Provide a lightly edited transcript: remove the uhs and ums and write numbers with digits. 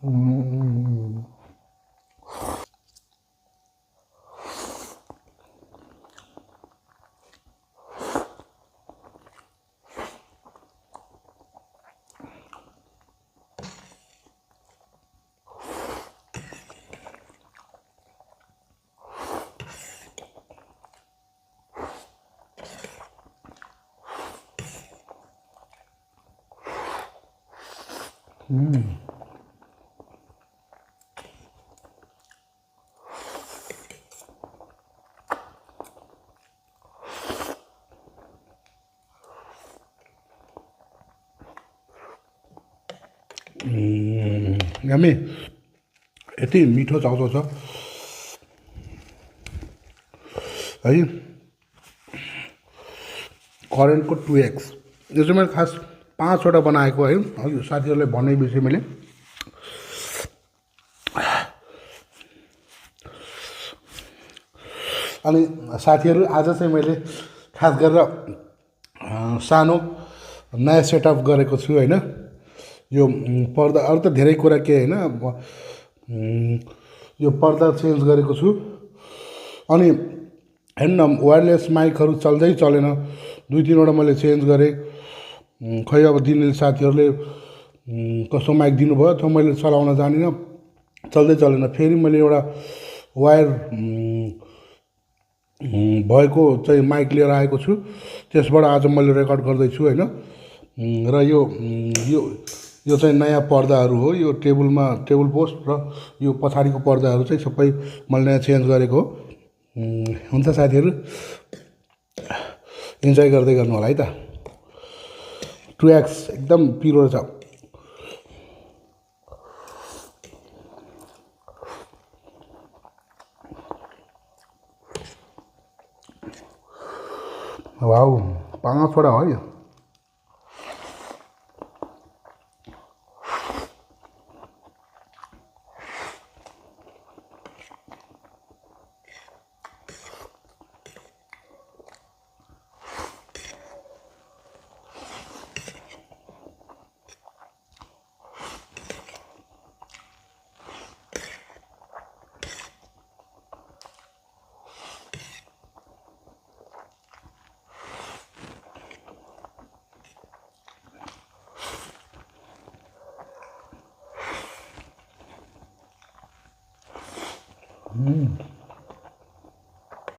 음, yummy यति मिठो चाउचाउ छ है करेन्टको 2x यो चाहिँ मैले खास 5वटा बनाएको है अघि साथीहरूले भनेपछि मैले अनि साथीहरू आज चाहिँ मैले खास गरेर सानो नयाँ सेटअप गरेको छु होइन यो पर्दा अरू त धेरै कुरा के होइन यो पर्दा चेन्ज गरेको छु अनि हेर्न वायरलेस माइकहरू चल्दै चलेन 2-3वटा मैले चेन्ज गरेँ खै अब दिने साथीहरूले कस्तो माइक दिनुभयो त्यो मैले चलाउन जानिनँ चल्दै चलेन फेरि मैले एउटा वायर भएको चाहिँ माइक लिएर आएको छु त्यसबाट आज मैले रेकर्ड गर्दैछु होइन र यो चाहिँ नयाँ पर्दाहरू हो यो टेबल पोस्ट र यो पछाडिको पर्दाहरू चाहिँ सबै मैले नयाँ चेन्ज गरेको हो हुन्छ साथीहरू इन्जोय गर्दै गर्नु होला है त 2x एकदम पिरो छ वाउ 5वटा हो यो